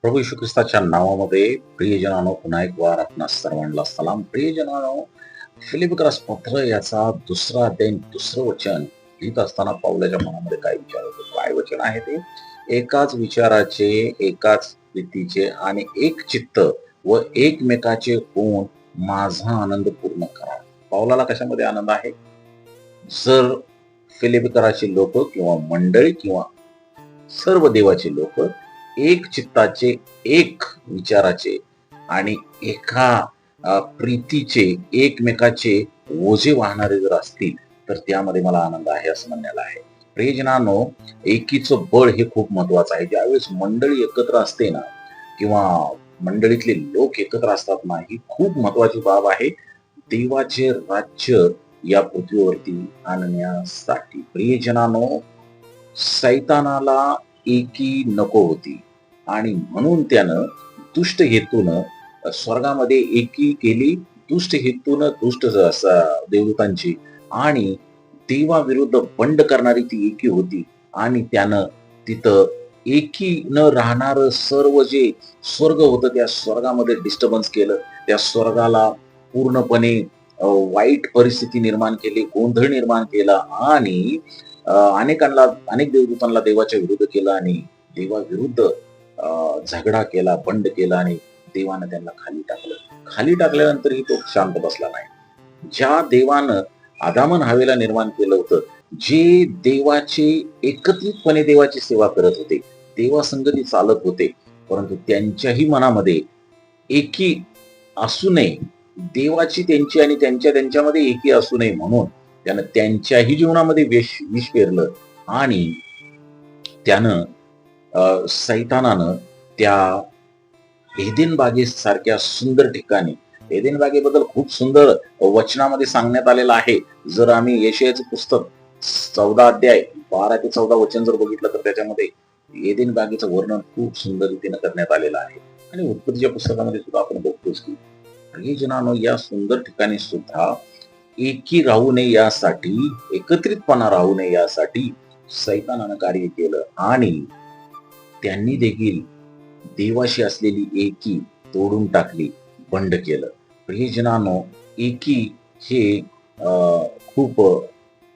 प्रभू येशू ख्रिस्ताच्या नावामध्ये प्रियजनानो पुन्हा एक वार आपणा सर्वांना सलाम. प्रियजनानो, फिलिप्पिकरास पत्र याचा दुसरा अध्याय दुसरं वचन लिहित असताना पाऊलाच्या मनामध्ये काय विचार होतो? काय वचन आहे ते? एकाच विचाराचे, एकाच प्रीतीचे आणि एक चित्त व एकमेकाचे होऊन माझा आनंद पूर्ण करा. पाऊलाला कशामध्ये आनंद आहे? जर फिलिप्पिकराची लोक किंवा मंडळी किंवा सर्व देवाचे लोक एक चित्ताचे, एक विचाराचे आणि एका प्रीतीचे, एकमेकाचे ओझे वाहणारे जर असतील तर त्यामध्ये मला आनंद आहे असं म्हणण्याला आहे. प्रियजनांनो, एकीचं बळ हे खूप महत्वाचं आहे. ज्यावेळेस मंडळी एकत्र असते ना किंवा मंडळीतले लोक एकत्र असतात ना, ही खूप महत्वाची बाब आहे देवाचे राज्य या पृथ्वीवरती आणण्यासाठी. प्रियजनांनो, सैतानाला एकी नको होती आणि म्हणून त्यानं दुष्ट हेतूनं स्वर्गामध्ये एकी केली. दुष्ट हेतूनं दुष्ट देवदूतांची आणि देवाविरुद्ध बंड करणारी ती एकी होती आणि त्यानं तिथं एकी न राहणार सर्व जे स्वर्ग होतं त्या स्वर्गामध्ये डिस्टर्बन्स केलं. त्या स्वर्गाला पूर्णपणे वाईट परिस्थिती निर्माण केली, गोंधळ निर्माण केला आणि अनेक देवदूतांना देवाच्या विरुद्ध केलं आणि देवाविरुद्ध झगडा केला, बंड केला आणि देवानं त्यांना खाली टाकलं. खाली टाकल्यानंतरही तो शांत बसला नाही. ज्या देवानं आदाम अन हव्वेला निर्माण केलं होतं, जे देवाचे एकत्रितपणे देवाची सेवा करत होते, देवासंगती चालत होते, परंतु त्यांच्याही मनामध्ये एकी असू नये, देवाची त्यांची आणि त्यांच्यामध्ये एकी असू नये म्हणून त्यानं त्यांच्याही जीवनामध्ये विष पेरलं आणि त्यानं सैतानानं त्या एदेन बागेसारख्या सुंदर ठिकाणी, एदेन बागेबद्दल खूप सुंदर वचनामध्ये सांगण्यात आलेलं आहे. जर आम्ही यशायाचं पुस्तक 14 अध्याय 12 ते 14 वचन जर बघितलं तर त्याच्यामध्ये एदेन बागेचं वर्णन खूप सुंदर रीतीनं करण्यात आलेलं आहे. आणि उत्पत्तीच्या पुस्तकामध्ये सुद्धा आपण बघतोच की प्रियजनांनो, या सुंदर ठिकाणी सुद्धा एकी राहू नये यासाठी, एकत्रितपणा राहू नये यासाठी सैतानानं कार्य केलं आणि त्यांनी देखील देवाशी असलेली एकी तोडून टाकली, बंड केलं. प्रियजनांनो, एकी हे खूप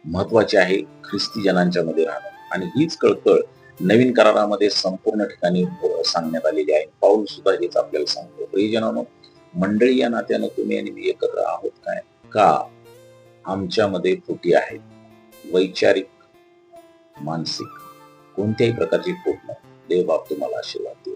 महत्वाचे आहे ख्रिस्ती जनांच्या मध्ये राहणं आणि हीच कळकळ नवीन करारामध्ये संपूर्ण ठिकाणी सांगण्यात आलेली आहे. पाऊल सुद्धा हेच आपल्याला सांगतो. प्रियजनांनो, मंडळी या नात्यानं तुम्ही आणि मी एकत्र आहोत काय? का आमच्यामध्ये त्रुटी आहेत, वैचारिक, मानसिक, कोणत्याही प्रकारची फूट नाही. देव बाप तुम्हाला आशीर्वाद देव.